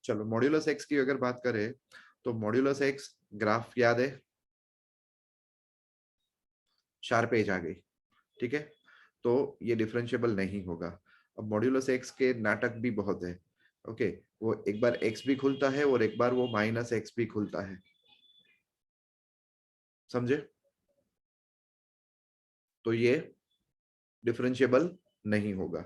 चलो modulus x की अगर बात करें तो मॉड्यूलस एक्स ग्राफ याद है, शार्प एज आ गई, ठीक है, तो ये डिफरेंशिएबल नहीं होगा। अब मॉड्यूलस एक्स के नाटक भी बहुत है, ओके, वो एक बार एक्स भी खुलता है और एक बार वो माइनस एक्स भी खुलता है, समझे? तो ये डिफरेंशिएबल नहीं होगा।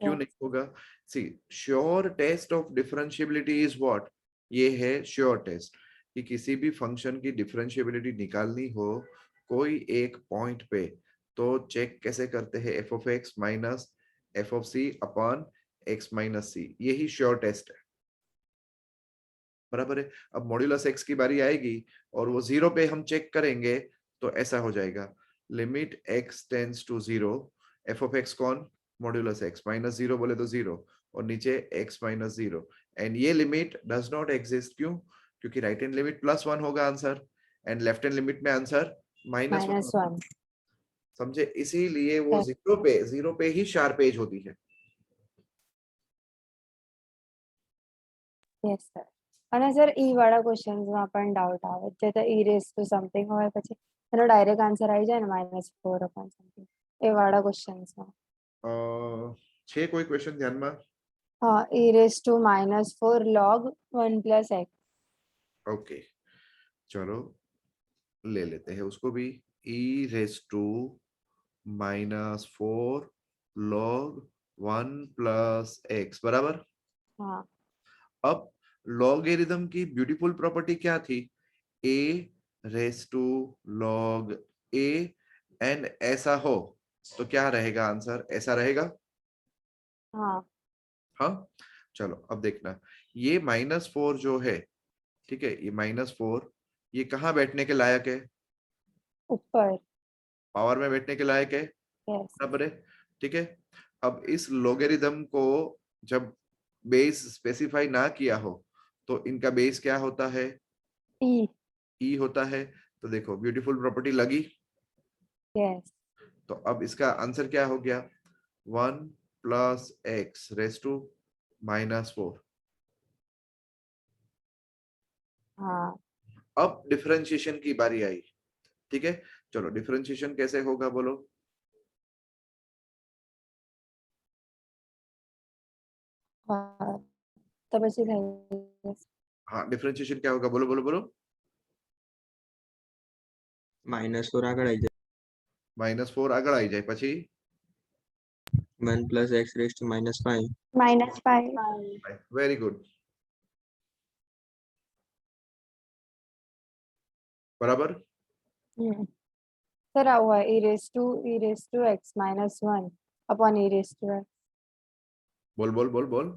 क्यों नहीं होगा? See, sure test of differentiability is what? ये है श्योर टेस्ट कि किसी भी फंक्शन की डिफरेंशिएबिलिटी निकालनी हो कोई एक पॉइंट पे, तो चेक कैसे करते हैं? F of x minus f of c upon x minus c, यही श्योर टेस्ट है, बराबर है। अब मॉड्यूलस एक्स की बारी आएगी और वो जीरो पे हम चेक करेंगे, तो ऐसा हो जाएगा limit x tends to zero, f of x कौन? मॉड्यूलस एक्स, माइनस जीरो बोले तो जीरो, और नीचे एक्स माइनस जीरो, एंड ये लिमिट डज नॉट एग्जिस्ट। क्यों? क्योंकि राइट हैंड लिमिट +1 होगा answer, and left hand limit में आंसर -1। -1। समझे? इसीलिए वो जीरो पे ही शार्प एज होती है। Yes sir. અને સર ઈ વાળા ક્વેશ્ચન્સમાં પણ ડાઉટ આવે છે, તો ઈ રેસ ટુ સમથિંગ હોય પછી એનો ડાયરેક્ટ આન્સર આવી જાય ને -4 अपॉन समथिंग, એ વાળા ક્વેશ્ચન્સમાં। છે કોઈ ક્વેશ્ચન ધ્યાનમાં? हाँ, e raise to -4 log 1 + x। Okay, चलो ले लेते हैं उसको भी। E raise to -4 log 1 plus x, बराबर। हाँ अब लॉगरिथम की ब्यूटीफुल प्रॉपर्टी क्या थी? A raise to log a, and ऐसा हो तो क्या रहेगा आंसर? ऐसा रहेगा। हाँ हाँ, चलो अब देखना, ये -4 जो है, ठीक है, ये -4, ये कहाँ बैठने के लायक है? ऊपर। पावर में बैठने के लायक है, यस। बराबर है, ठीक है। अब इस लोगरिथम को जब बेस स्पेसिफाई ना किया हो तो इनका बेस क्या होता है? ई। ई होता है। तो देखो ब्यूटीफुल प्रॉपर्टी लगी। यस। तो अब इसका आंसर क्या हो गया? 1 प्लस एक्स रेस टू -4। हाँ अब डिफरेंशिएशन की बारी आई, ठीक है। चलो डिफरेंशिएशन कैसे होगा बोलो? हाँ, तो પછી થઈ જશે। हाँ, डिफरेंशिएशन क्या होगा? बोलो बोलो बोलो। -4 આગળ આવી જાય, -4 આગળ આવી જાય પછી 1 + x raised to -5। -5। Very good, बराबर। सर आવું હોય e raised to x -1 upon e raised to x। बोल बोल बोल बोल।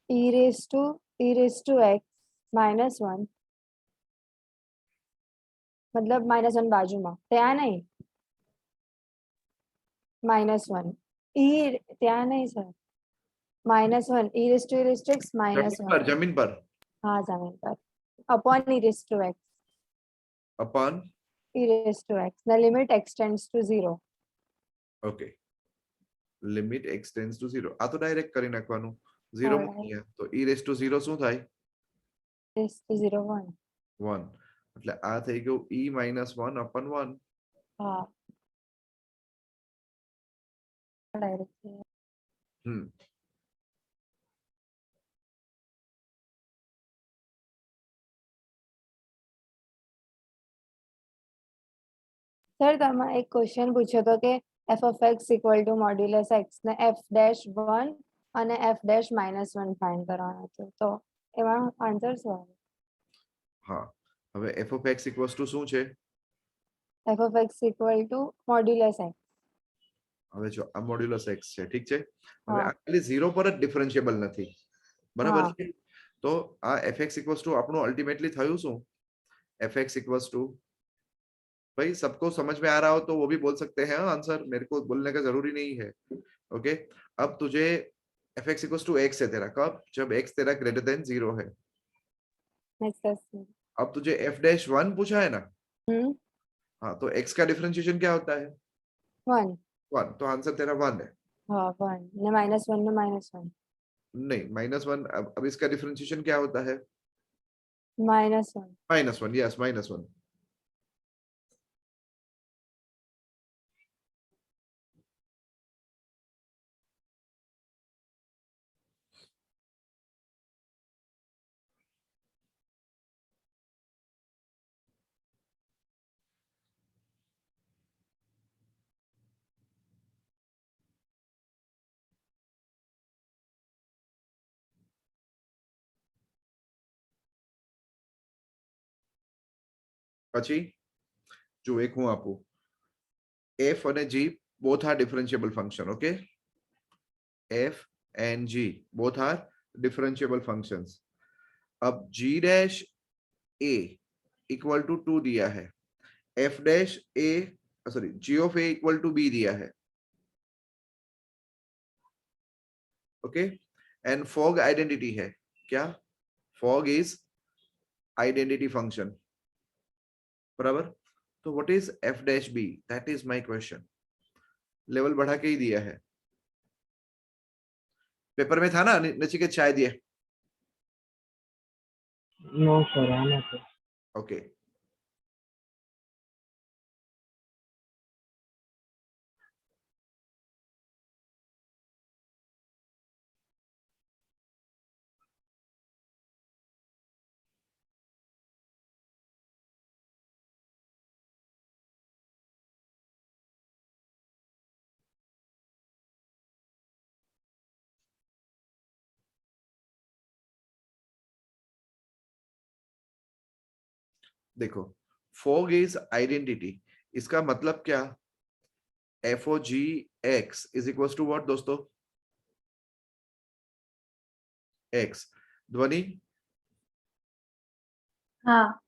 e raised to x -1 मतलब -1 बाजूમાં, ત્યાં નહીં, -1 e ત્યાં નહીં sir, -1 e raised to x -1। जमीन पर हाँ जमीन पर, upon e raised to x, अपन, e raised to x, the limit extends to 0। Okay, limit x tends to 0, આ તો ડાયરેક્ટ કરી નાખવાનું, 0 મૂકી ગયા તો e રેઝ ટુ 0 શું થાય? raised to 0 1। 1, એટલે આ થઈ ગયું e -1 upon 1। हाँ डायरेक्ट। हम्म, सर તમે એક ક્વેશ્ચન પૂછ્યો હતો કે f of x equal to modulus x ને f'1 અને f' -1 ફાઇન્ડ કરવાનો છે, તો એમાં આન્સર શું આવે? હા, હવે f of x equals to શું છે? f of x equal to modulus x। હવે જો આ મોડ્યુલસ x છે, ઠીક છે। હવે હા આ ખાલી 0 પર જ ડિફરન્શિયેબલ નથી, બરાબર હા છે। તો આ fx ઇક્વલ્સ ટુ આપણું અલ્ટીમેટલી થયું શું? fx इक्वल्स टू, भाई सबको समझ में आ रहा हो तो वो भी बोल सकते हैं आंसर, मेरे को बोलने का जरूरी नहीं है, ओके। अब तुझे f x equals to x है तेरा, कब? जब एक्स तेरा ग्रेटर देन 0 है। नेक्स्ट। अब तुझे f'1 पूछा है ना, हम्म हाँ, तो x का डिफरेंशिएशन क्या होता है? 1। 1, तो आंसर तेरा 1 है। हाँ 1 ने -1 ने -1। नहीं -1, अब इसका डिफरेंशिएशन क्या होता है? -1. -1, यस -1. પછી જો એક હું આપું, f અને g both are differentiable function. Okay, f and g both are differentiable functions. अब g dash a equal to 2 दिया है, f dash a sorry g of a equal to b दिया है. ओके, एंड फॉग आइडेंटिटी है क्या? Fog is identity function, बराबर. तो what is f dash b? That is my question. Level बढ़ा के ही दिया है, पेपर में था ना नचिकेत शायद ये. नो सर, आना सर. ओके, देखो, फॉग इज आइडेंटिटी, इसका मतलब क्या? F o g x is equal to what दोस्तों? एक्स. ध्वनि, હા.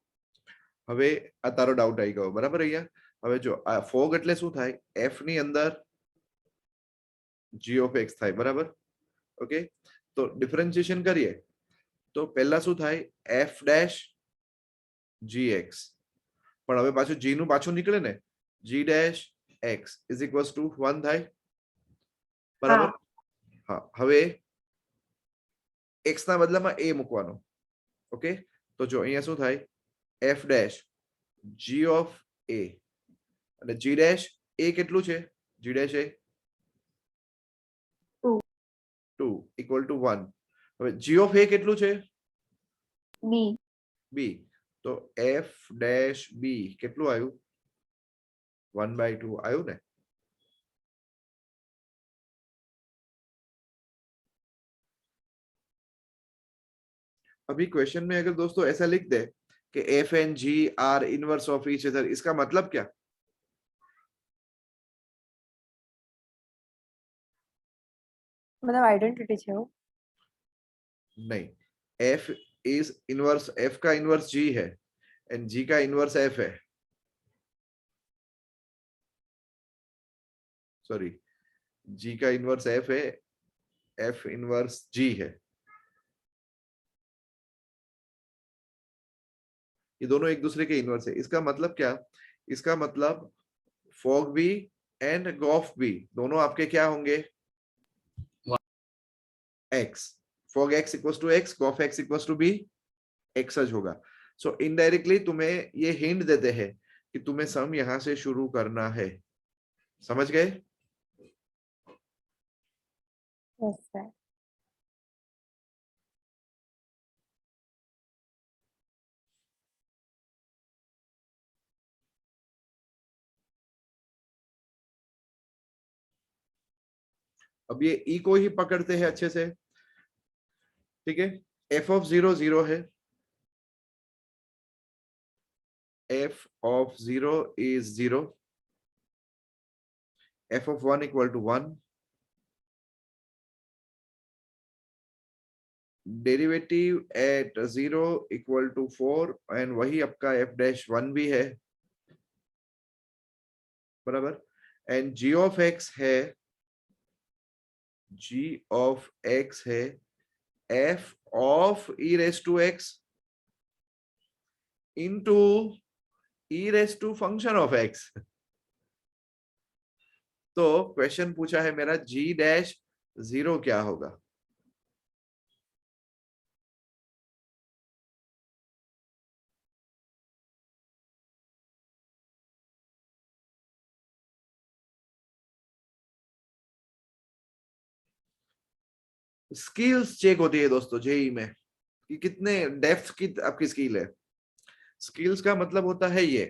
હવે આ તારો ડાઉટ આવી ગયો, બરાબર. અહીંયા હવે જો આ ફોગ એટલે શું થાય? એફ ની અંદર g of x થાય, બરાબર. ઓકે, તો ડિફરન્શિએશન કરીએ તો પહેલા શું થાય? f ડેશ gx, પણ હવે પાછું g નું પાછું નીકળે ને, g dash x is equals to 1 થાય, બરાબર. હા, હવે x ના બદલામાં a મૂકવાનો. ઓકે, તો જો અહીંયા શું થાય? f dash g of a અને g ડેશ a કેટલું છે? g dash a 2 equal to 1. હવે g of a કેટલું છે? B. b. તો f ડેશ b કેટલું આવ્યું? 1/2 આવ્યું ને. अभी क्वेश्चन में अगर दोस्तों ऐसा लिख दे कि f and g are inverse of each other, इसका मतलब क्या? मतलब आइडेंटिटी છે એવું? नहीं, f is inverse, f का इनवर्स g है and g का इनवर्स f है. सॉरी, g का इनवर्स f है, f इनवर्स g है. ये दोनों एक दूसरे के इनवर्स है. इसका मतलब क्या? इसका मतलब फॉग भी एंड गॉफ भी दोनों आपके क्या होंगे? x. Fog x equals to x, gof x equals to b, x ज होगा. सो इनडायरेक्टली तुम्हें ये हिंट देते हैं कि तुम्हें सम यहां से शुरू करना है. समझ गए? Yes sir. अब ये e को ही पकड़ते हैं अच्छे से. ठीक है, f ऑफ 0 0 है, f of 0 is 0, f of 1 equal to 1, derivative at 0 equal to 4, and वही आपका f डैश 1 भी है, बराबर. एंड g ऑफ x है, g ऑफ x है f of e raise to x into e raise to function of x. तो question पूछा है मेरा g डैश 0 क्या होगा? स्किल्स चेक होती है दोस्तों जेई में कि कितने डेप्थ की आपकी स्किल है। स्किल्स का मतलब होता है ये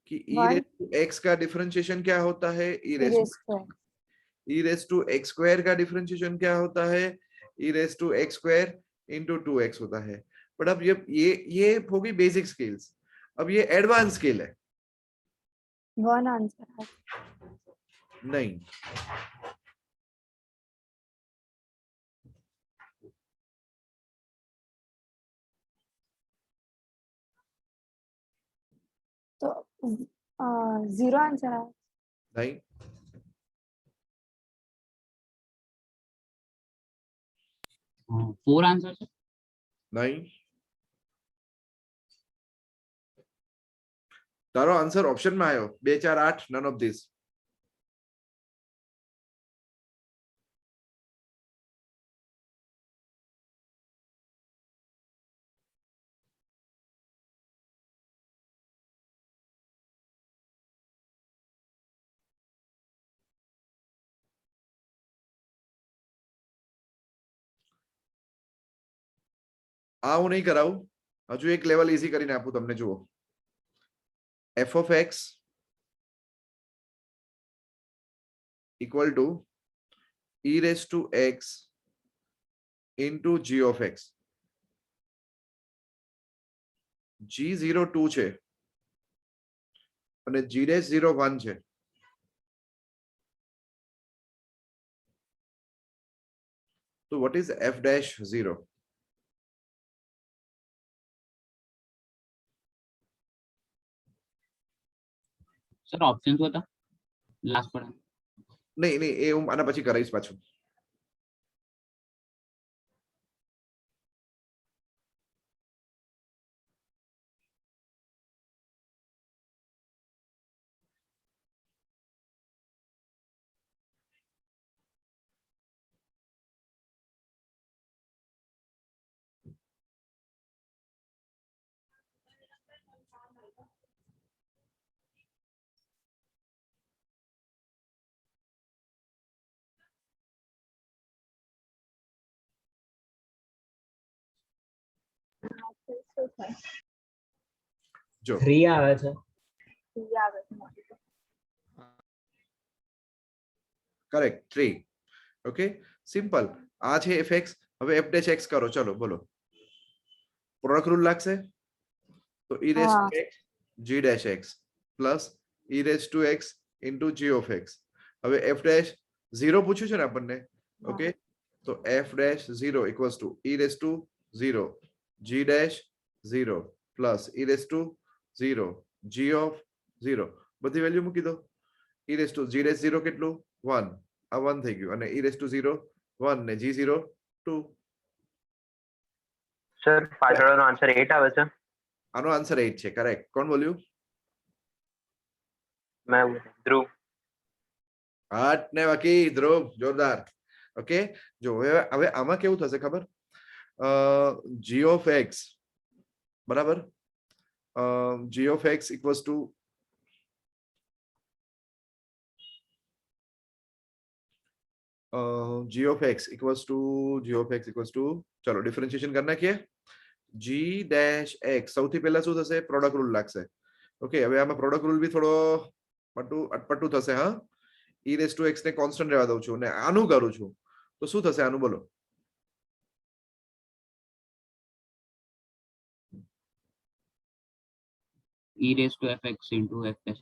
कि e one raise to x का डिफरेंशिएशन क्या होता है, e raise raised to two x square का डिफरेंशिएशन क्या होता है, e raise to x square into 2x होता है। बट अब ये होगी बेसिक स्किल्स। अब ये एडवांस स्किल है। वन आंसर है। नहीं, तो जीरो आंसर है। नहीं, 4 आंसर છે. नहीं। तारो आंसर ऑप्शन में आयो 2 4 8 नन ऑफ दिस। આવું નહીં કરાવું, હજુ એક લેવલ ઈઝી કરીને આપું તમને, જુઓ f of x equal to e raised to x into g of x. g 0 2 છે અને g dash 0 1 છે। તો what is f dash 0? Sir option શું હતા લાસ્ટ પર? નહીં નહીં, એ હું આના પછી કરાવીશ પાછું। જો 3 આવે છે। કરેક્ટ 3। Okay, simple. આ છે fx, હવે f dash x કરો, ચલો બોલો। પ્રોડક્ટ રૂલ લાગશે તો e raised to x g dash x plus e raised to x into g of x। હવે f dash 0 પૂછ્યું છે ને આપણને, ઓકે, તો f dash 0 equals to e raised to 0 g dash 0 plus e raised to 0 g of 0 બધી value મૂકી દો। e raised to g dash 0 કેટલું 1, આ 1 થઈ ગયું, અને e raised to 0 1 ને g0 2। સર પાછળનો આન્સર 8 આવે છે। આનો આન્સર 8 છે, કરેક્ટ। કોણ બોલ્યું? मैं ध्रुव। હાટ ને બાકી ધ્રુવ, જોરદાર। ઓકે, જો હવે આમાં કેવું થશે ખબર, g of x બરાબર, g of x equals to g of x equals to ચલો ડિફરન્શિએશન કરી નાખીએ। g dash x સૌથી પહેલા શું થશે, પ્રોડક્ટ રૂલ લાગશે। ઓકે, હવે આમાં પ્રોડક્ટ રૂલ બી થોડો અટપટું થશે। હા, e raised to x ને કોન્સ્ટન્ટ રહેવા દઉં છું અને આનું કરું છું, તો શું થશે આનું બોલો? e raised to fx into f dash.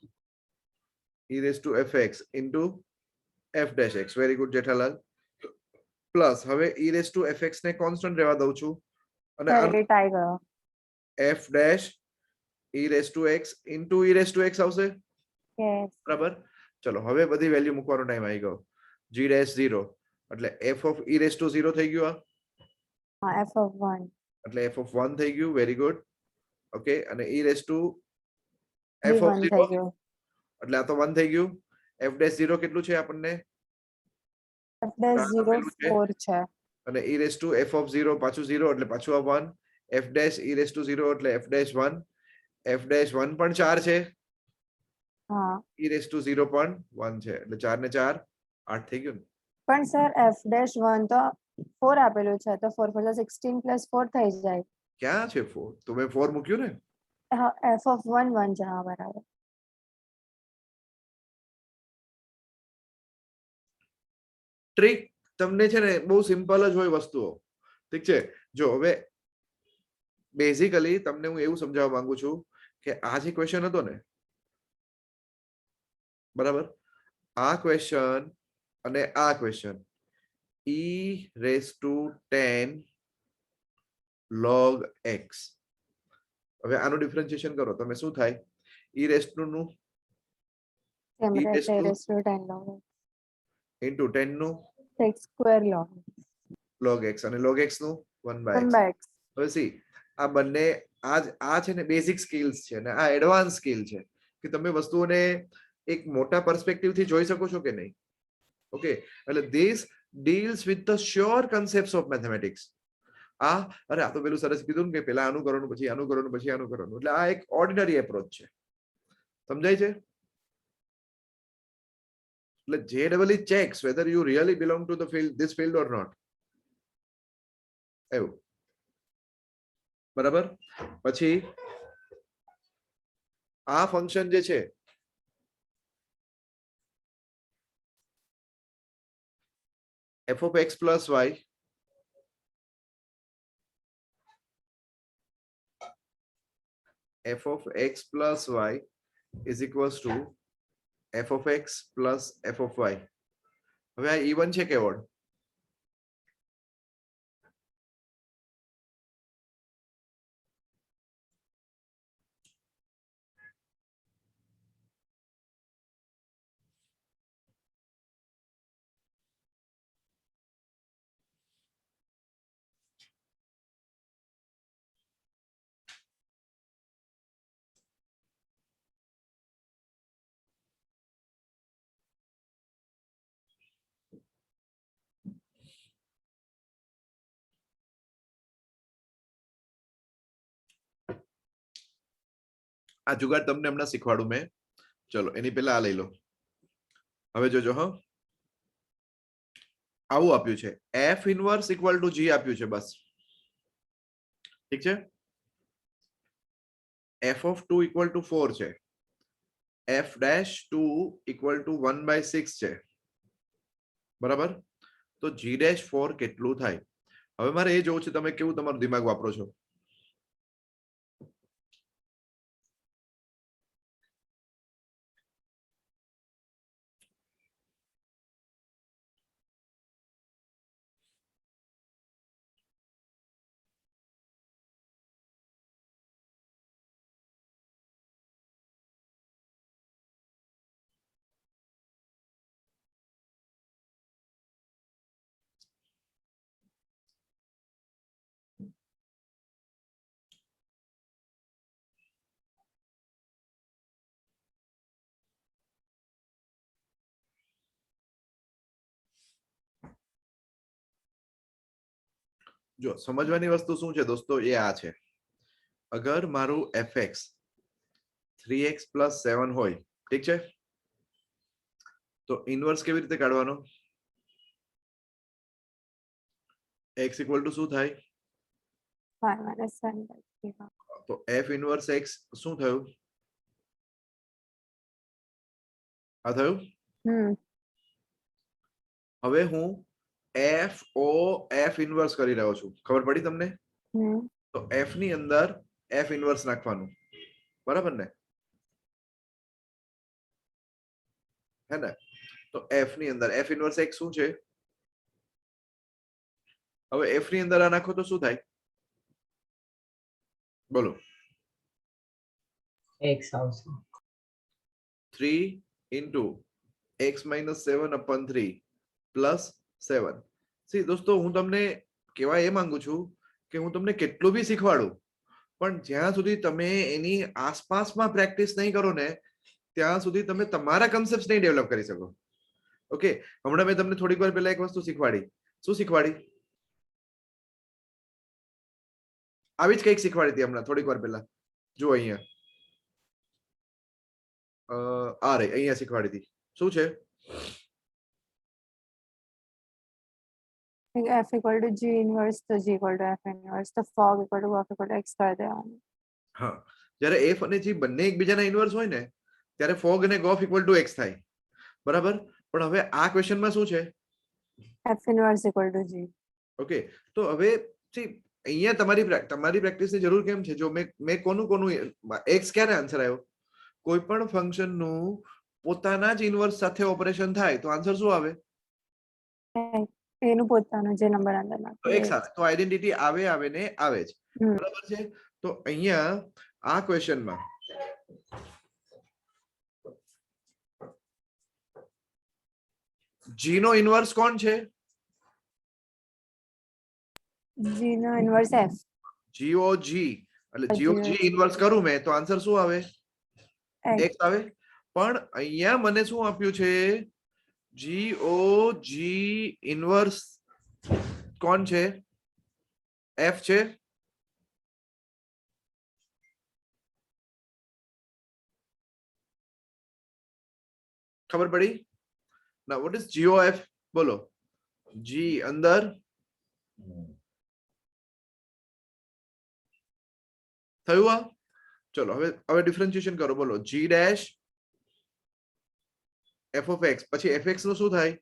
e raised to fx into f dash x, very good Jethalal. Plus હવે e raised to fx ને કોન્સ્ટન્ટ રહેવા દઉં છું અને એટ આવી ગયો। f dash e raised to x into e raised to x આવશે, yes બરાબર। ચલો હવે બધી વેલ્યુ મૂકવાનો ટાઈમ આવી ગયો। g dash 0 એટલે f of e raised to 0 થઈ ગયું, આ એફ ઓફ 1 એટલે f of 1 થઈ ગયું, વેરી ગુડ। ઓકે, અને e raised to f of 1 થઈ 0 ગયો। એટલે આ તો 1 થઈ ગયું। f dash 0 કેટલું છે આપણને, એફ ડેશ 0 4 છે। અને e raised to f of 0 પાછું 0 એટલે પાછું આ 1, f dash e raised to 0 એટલે f dash 1, f dash 1 પણ 4 છે, હા e raised to 0 પણ 1 છે, એટલે 4 ને 4 8 થઈ ગયું ને। પણ સર એફ ડેશ 1 તો 4 આપેલું છે તો 4 4 16 પ્લસ 4 થઈ જાય. ક્યાં છે 4? તો મેં 4 મૂક્યું ને. હા, f of 1 1 છે, હા બરાબર. ટ્રીક તમને છે ને બહુ સિમ્પલ જ હોય વસ્તુઓ. ઠીક છે, જો હવે બેઝિકલી તમને હું એવું સમજાવવા માંગુ છું કે આ જે ક્વેશ્ચન હતો ને, બરાબર, આ ક્વેશ્ચન અને આ question e raised to 10 log x. હવે આનું ડિફરન્શિએશન કરો તમે, શું થાય? e raised to નું સેમ e રહેશે, raised to raised to 10 log into 10 નું x સ્ક્વેર log x અને log x નું 1 by 1 x. by x. હવે સી આ બંને આ છે ને બેઝિક સ્કિલ્સ છે ને આ એડવાન્સ સ્કિલ છે કે તમે વસ્તુઓને એક મોટા પર્સપેક્ટિવ થી જોઈ શકો છો કે નહીં. ઓકે, એટલે this deals with the sure concepts of mathematics. અરે આ તો પેલું સરસ કીધું ને કે પેલા આનું કરવાનું પછી આનું કરવાનું પછી આનું કરવાનું, એટલે આ એક ઓર્ડિનરી એપ્રોચ છે. સમજાય છે? એટલે JEE checks whether you really belong to the field, this field or not. એવું, બરાબર. પછી આ ફંક્શન જે છે f of x plus y f of x plus y is equals to f of x plus f of y. હવે આ even છે કે odd? આ જુગાડ તમને હમણાં શીખવાડું મેં. ચલો એની પહેલા આ લઈ લો. હવે જોજો હ, આવું આપ્યું છે f inverse equal to g આપ્યું છે, બસ. ઠીક છે, f of 2 ઇક્વલ ટુ 4 છે, f dash 2 equal to 1 by 6 છે, બરાબર. તો g dash 4 કેટલું થાય? હવે મારે એ જોવું છે તમે કેવું તમારું દિમાગ વાપરો છો. જો સમજવાની વસ્તુ શું છે દોસ્તો, એ આ છે. અગર મારું fx 3x plus 7 હોય, ઠીક છે, તો ઇનવર્સ કેવી રીતે કાઢવાનો? x ઇક્વલ ટુ શું થાય? 5 minus 7 by 3. તો f ઇનવર્સ x શું થયું? આ થયું. હવે હું f ઇનવર્સ કરી રહ્યો છું, ખબર પડી તમને? તો f ની અંદર f ઇનવર્સ નાખવાનું, બરાબર ને? હે ને? તો f ની અંદર f ઇનવર્સ x શું છે? હવે f ની અંદર આ નાખો તો શું થાય? બોલો. x આવશે 3 into x minus 7 upon 3 plus 7. C દોસ્તો, હું તમને કહેવા એ માંગુ છું કે હું તમને કેટલું બી શીખવાડું, પણ જ્યાં સુધી તમે એની આસપાસમાં પ્રેક્ટિસ નહીં કરો ને ત્યાં સુધી તમે તમારા કન્સેપ્ટ નહીં ડેવલપ કરી શકો. ઓકે, હમણાં મેં તમને થોડીક વાર પહેલા એક વસ્તુ શીખવાડી. શું શીખવાડી? આવી જ કંઈક શીખવાડી હતી હમણાં થોડીક વાર પહેલા. જો અહીંયા આ રહી, અહીંયા શીખવાડી હતી. શું છે? f equal to g inverse તો g equal to f inverse તો fog equal to f equal to x કરી દેવાનું. હા, જ્યારે f અને g બંને એકબીજાના ઇન્વર્સ હોય ને ત્યારે fog અને gof equal to x થાય, બરાબર. પણ હવે આ ક્વેશ્ચનમાં શું છે? f inverse equal to g. Okay, તો હવે અહીંયા તમારી પ્રેક્ટિસની જરૂર કેમ છે? જો મેં કોનું x ક્યારે આન્સર આવ્યો? કોઈ પણ ફંક્શન નું પોતાના જ ઇન્વર્સ સાથે ઓપરેશન થાય તો આન્સર શું આવે? એનું પોતાનું જે નંબર અંદર તો નાખે x આવે, તો આઈડેન્ટિટી આવે ને આવે જ, બરાબર છે. તો અહીંયા આ ક્વેશ્ચનમાં g નો ઇન્વર્સ કોણ છે? g નો ઇન્વર્સ f. GOG એટલે GOG ઇન્વર્સ કરું મેં તો આન્સર શું આવે? x આવે. પણ અહીંયા મને શું આપ્યું છે? GOG ઇન્વર્સ કોણ છે? f છે. ખબર પડી? ના, વોટ ઇઝ GOF? બોલો. g અંદર થયું આ? ચલો હવે ડિફરન્શિએશન કરો. બોલો g dash f of x પછી fx નું શું થાય?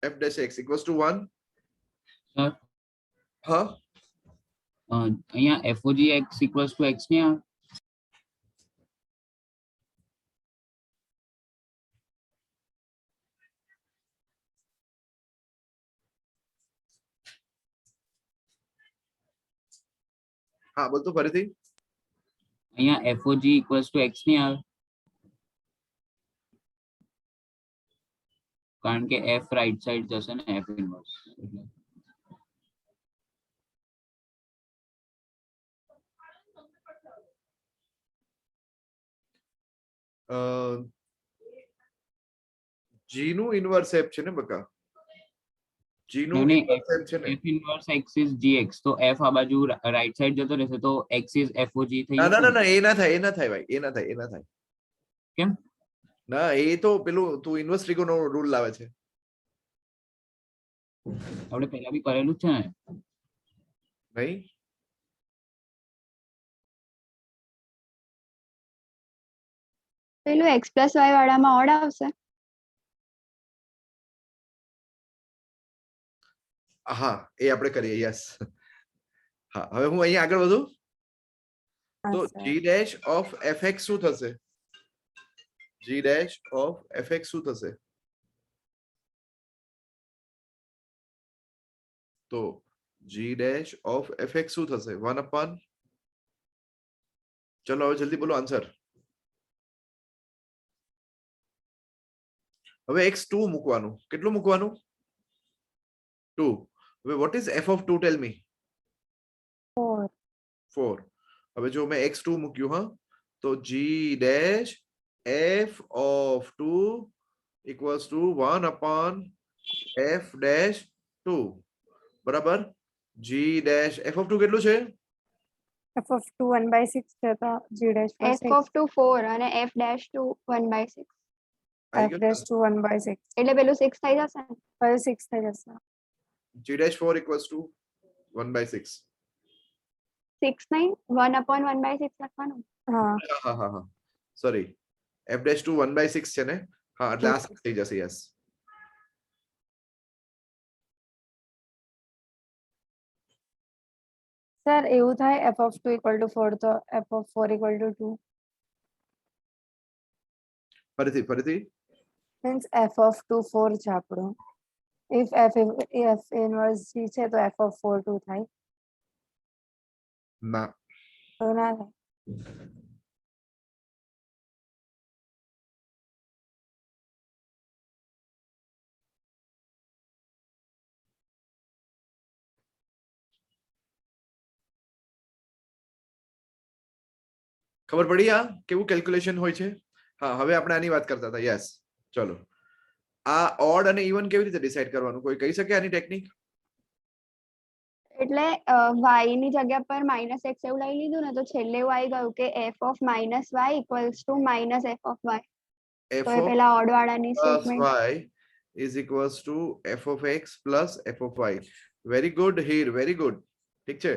f dash x equals to 1. Sir હા, અહીંયા fog x equals to x ને હા, બોલ તો ફરીથી. અહીંયા fog equals to x ને આવે, કારણ કે f રાઈટ સાઈડ જશે ને f ઇન્વર્સ. g નું ઇન્વર્સ f છે ને બકા? g નું નહીં, ઇન્વર્સ f છે ને? f inverse x is gx, તો f આ બાજુ રાઈટ સાઈડ જતો રહેશે તો x is fog થઈ ના જશે ના ને? ના, એ ના થાય ભાઈ, એ ના થાય. કેમ? ના, એ તો પેલું તું ઇન્વર્સ ટ્રિગોનો રૂલ લાવે છે. આપણે પહેલા બી કરેલું જ છે ને. નહીં, પેલું x plus y વાળામાં ઓડ આવશે. હા, એ આપણે કરીએ. યસ. હા, હવે હું અહીંયા આગળ વધું તો g dash of fx શું થશે? g dash of fx શું થશે? તો g dash of fx શું થશે? 1 upon, ચલો હવે જલ્દી બોલો આન્સર. હવે x2 મૂકવાનું. કેટલું મૂકવાનું? 2. હવે what is f of 2? tell me. 4. હવે જો મેં x2 મૂક્યું, હા, તો g dash f of 2 equals to 1 upon f dash 2, બરાબર. g dash f of 2 કેટલું છે? f of 2 1/6 છે તો g dash f of 2 4 અને f dash 2 1/6. આવી f ગયું dash ને? 2 1/6 એટલે પેલું 6 થઈ જશે ને? પછી 6 થઈ જશે. g dash 4 equals to 1/6. 6 નહીં 1 upon 1/6 લખવાનું. હા, હા, સોરી, f dash 2 1/6 છે ને? હા, એટલે આ 6 થઈ જશે. યસ. સર એવું થાય f of 2 equal to 4 તો f of 4 equal to 2 ફરીથી. means f of 2 4 છે આપણું. if f inverse g છે તો f of 4 2 થાય. ના, તો ના થાય. ખબર પડી આ કેવું કેલ્ક્યુલેશન હોય છે? હા, હવે આપણે આની વાત કરતા હતા. યસ, ચલો. આ ઓડ અને ઇવન કેવી રીતે ડિસાઈડ કરવાનું? કોઈ કહી શકે આની ટેકનિક? એટલે y ની જગ્યા પર -x એવું લઈ લીધું ને તો છેલ્લે એવું આવી ગયું કે f of -y equals to -f of y. f તો એ of પેલા ઓડ વાળાની plus statement y is equals to f of x plus f of y. Very good here, very good. ઠીક છે.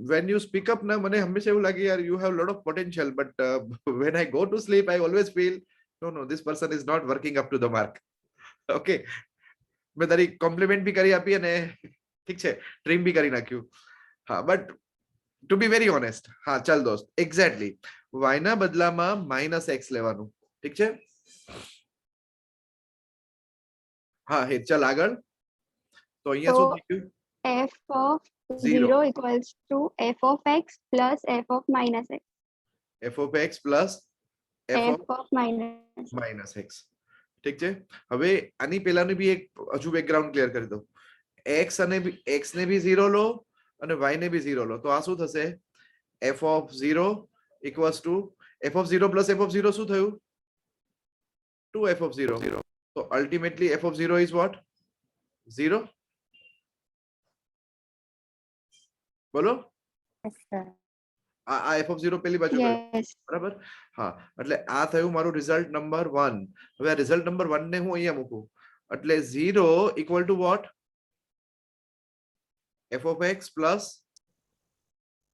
When you speak up ના મને હંમેશા એવું લાગે યાર you have a lot of potential, but when I go to sleep I always feel no, this person is not working up to the mark. Okay, મેં તારી કોમ્પ્લિમેન્ટ બી કરી આપી અને ઠીક છે ટ્રીમ બી કરી નાખ્યું. હા, but two be very honest, હા ચાલ દોસ્ત, એક્ઝેક્ટલી y ના બદલામાં -x લેવાનું. ઠીક છે. હા હે, ચાલ આગળ. તો અહીંયા શું થઈ ગયું? f of Zero. 0 equals to f of x plus f of minus x. f of x plus f of f of minus x. minus x. ઠીક છે. હવે આની પહેલાની બી એક હજુ બેકગ્રાઉન્ડ ક્લિયર કરી દઉં. x અને x ને બી 0 લો અને y ને બી 0 લો તો આ શું થશે? f of 0 equals to f of 0 plus f of 0 શું થયું? 2f of 0. So ultimately f of 0 is what? 0. બોલો. Yes, sir. આ f of 0 પેલી બાજુ ગયું. Yes. બરાબર. હા, એટલે આ થયું મારું રિઝલ્ટ નંબર 1. હવે આ રિઝલ્ટ નંબર 1 ને હું અહીંયા મૂકું એટલે 0 equal to what? f of x plus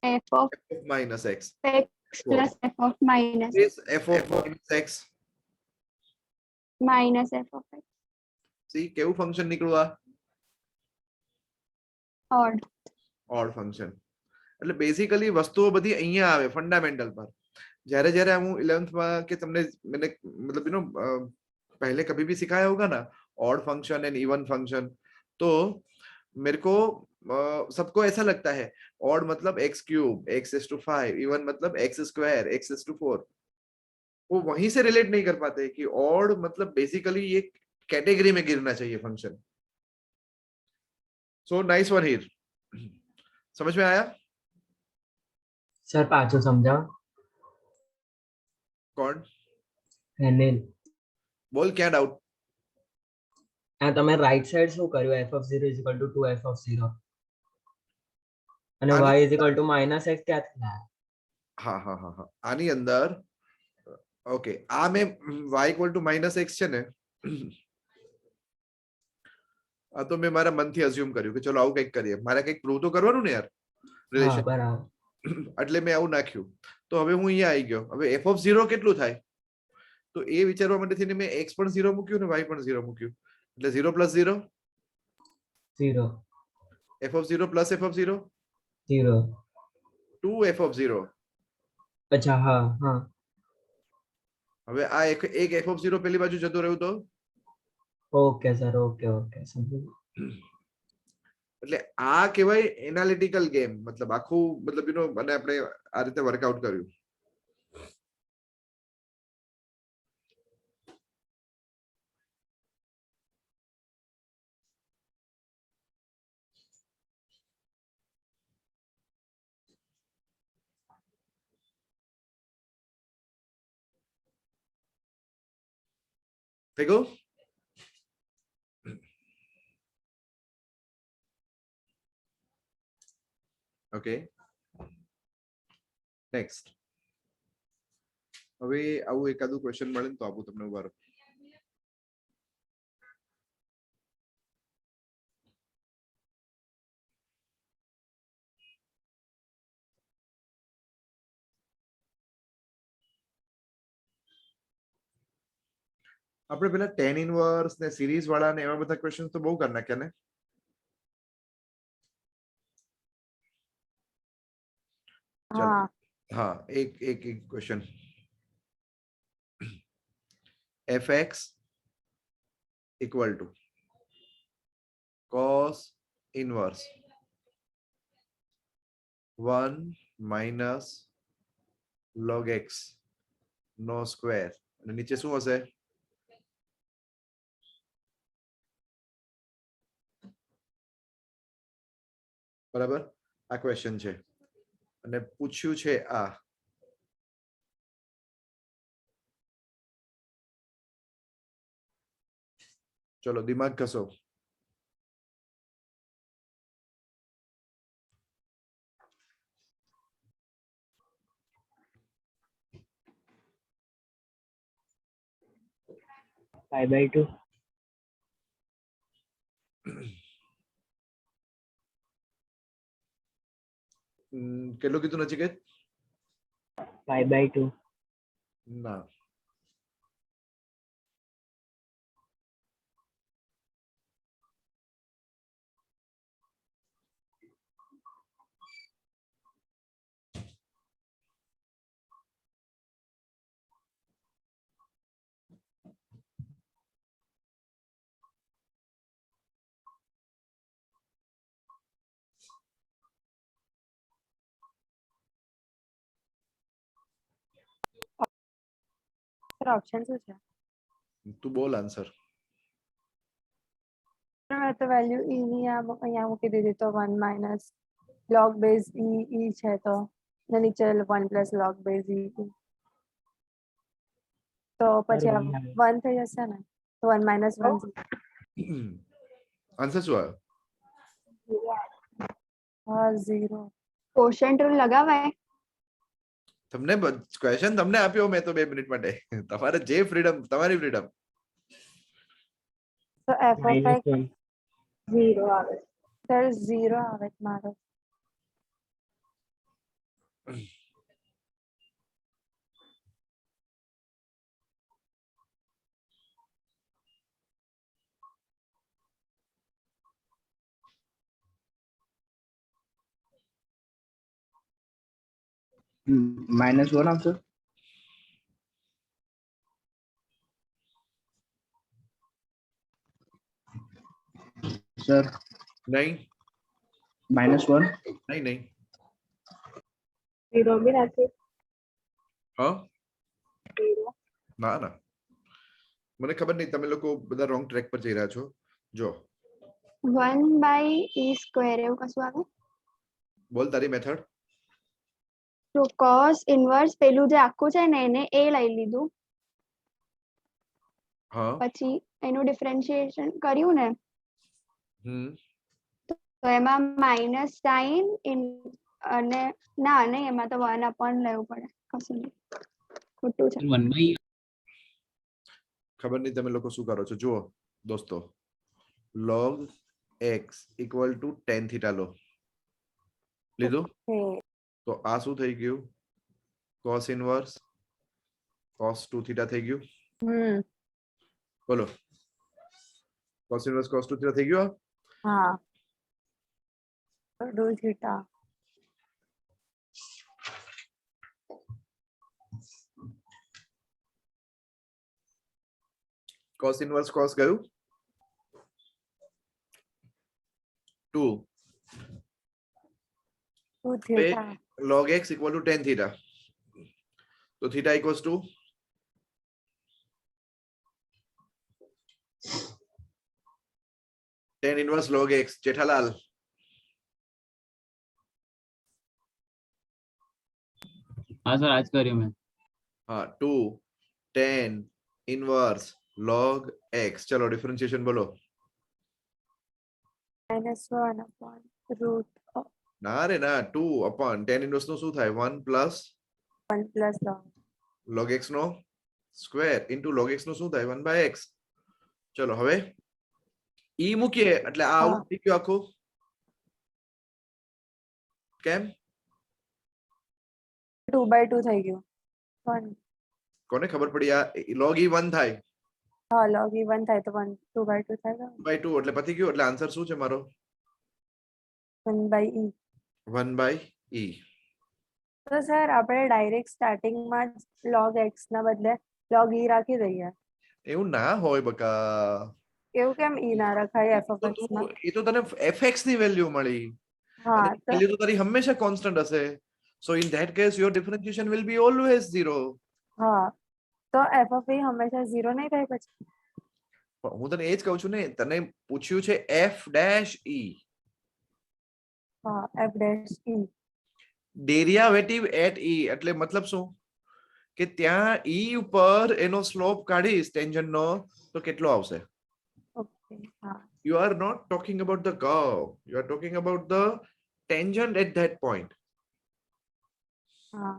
f of f of minus x. x plus f of minus Is f of minus x. minus f of x. See કેવું function નીકળ્યું આ? Odd. Odd function. એટલે basically વસ્તુઓ બધી અહીંયા આવે fundamental પર. જ્યારે જ્યારે હું 11th માં કે તમને मैंने मतलब यू नो पहले कभी भी सिखाया होगा ना odd function and even function, तो मेरे को सबको ऐसा लगता है ऑड मतलब x क्यूब, x⁵, इवन मतलब x², x⁴. वो वहीं से रिलेट नहीं कर पाते कि ऑड मतलब बेसिकली ये कैटेगरी में गिरना चाहिए function. So nice one here. समझ में आया? સર પાછું સમજાવો. कौन એનિલ, बोल, क्या डाउट? આ તમે રાઈટ સાઈડ શું કર્યું? f of 0 is equal to 2f of 0 અને y is equal to -x ક્યાંથી લાયા? हाँ हाँ हाँ हाँ, આની અંદર ઓકે આ મેં y equal to -x છે ને આ તો મેં મારા મનથી અઝ્યુમ કર્યું કે ચલો આવું કંઈક કરીએ, મારે કંઈક પ્રૂવ તો કરવાનું ને યાર હા રિલેશન. બરાબર. એટલે મેં આવું નાખ્યું. તો હવે હું અહીંયા આવી ગયો. હવે f of 0 કેટલું થાય? તો એ વિચારવા માટે થઈને મેં x પણ 0 મૂક્યું ને y પણ 0 મૂક્યું. એટલે 0 plus 0 0 f of 0 plus f of 0 0. 2f of 0. અચ્છા હા હા. હવે આ એક f of 0 પેલી બાજુ જતો રહ્યું તો ઓકે સર, ઓકે ઓકે સમજી ગયો. એટલે આ કહેવાય એનાલિટિકલ ગેમ. મતલબ આખું મતલબ યુ નો અને આપણે આ રીતે વર્કઆઉટ કર્યું. થઈ ગયું? Okay, next. હવે આવું એકાદું ક્વેશ્ચન મળે ને તો આપું તમને. ઉભા રહો. આપણે પેલા tan ઇનવર્સ ને સિરીઝ વાળા ને એવા બધા ક્વેશ્ચન તો બહુ કરી નાખ્યા ને. ચાલો હા, હા, એક એક એક question. fx equal to cos inverse 1 minus log x નો સ્ક્વેર અને નીચે શું હશે? બરાબર, આ ક્વેશ્ચન છે અને પૂછ્યું છે આ. ચલો દિમાગ ઘસો. π/2 કેટલું કીધું નચિકેત? 5/2. ના. સર ઓપ્શન શું છે? તું બોલ આન્સર. મેં તો વેલ્યુ e ની અહીંયા મૂકી દીધી તો 1 માઇનસ log બેઝ e છે તો ને નીચે 1 પ્લસ log બેઝ e તો પછી one આવે. 1 થઈ જશે ને તો 1 માઇનસ 1 આન્સર શું આવ્યો? હા 0. ક્વેશ્ચન રૂલ લગાવાય. તમને ક્વેશ્ચન તમને આપ્યો મેં તો 2 મિનિટ માટે. તમારે જે ફ્રીડમ, તમારી ફ્રીડમ. તો f of x -1. 0 આવે. સર 0 આવે છે મારો. -1 આવશે. સર નહીં -1. નહીં નહીં. 0 બી નથી. હા ના ના, મને ખબર નહીં, તમે લોકો બધા રોંગ ટ્રેક પર જઈ રહ્યા છો. જો 1/e² એવું કશું આવે. બોલ તારી મેથડ. તો cos ઇન્વર્સ પેલું જે આખું છે ને એને a લઈ લીધું, હા. પછી એનું ડિફરન્શિએશન કર્યું ને તો એમાં માઇનસ સાઇન અને ના નહીં, એમાં તો 1 લેવું પડે. કશું નહીં, ખોટું છે. 1/, ખબર નહીં તમે લોકો શું કરો છો. જુઓ દોસ્તો, log x equal to tan theta લો, લીધું તો આ શું થઈ ગયું? cos ઇન્વર્સ cos 2 થીટા થઈ ગયું. બોલો, cos ઇન્વર્સ cos 2 થીટા થઈ ગયું. હા 2 થીટા. cos ઇન્વર્સ cos ગયું 2. 2 theta. log x equal to tan theta. So theta equals to tan inverse log x. Jethalal. हाँ सर आज કર્યું મેં. हाँ 2 tan inverse log x. चलो डिफरेंशिएशन बोलो. -1 upon root of ना रे ना, 2 upon tan inverse નો શું થાય? 1 plus 1 plus log. log x નો square into log x નો શું થાય? 1 by x. ચલો હવે e મૂકીએ એટલે આ આઉટ થઈ ગયું આખું. કેમ? 2/2 થઈ ગયું. 1 કોને ખબર પડી? આ log e 1 થાય. હા log e 1 થાય તો 1 2/2 થાય. 2 એટલે પતી ગયું. એટલે આન્સર શું છે મારો? 1/e. 1 by e. તો સર આપણે ડાયરેક્ટ સ્ટાર્ટિંગમાં log x ના બદલે log e રાખી દઈએ. એવું ના હોય બકા. એવું કેમ e ના રખાય f of તો x તું માં? એ તો તને fx ની વેલ્યુ મળી. હા તો વેલ્યુ તો તારી હંમેશા કોન્સ્ટન્ટ હશે. So in that case your differentiation will be always 0. હા તો f of e હંમેશા 0 નહીં થાય પછી? હું તને એ જ કહું છું ને, તને પૂછ્યું છે f dash e. હા f dash e. Derivative at e એટલે મતલબ શું? કે ત્યાં e ઉપર એનો સ્લોપ કાઢીશ ટેન્જન્ટ નો તો કેટલો આવશે? ઓકે હા You are not talking about the curve. You are talking about the tangent at that point. હા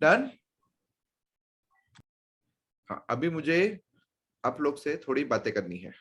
डन? हाँ, अभी मुझे आप लोग से थोड़ी बातें करनी है।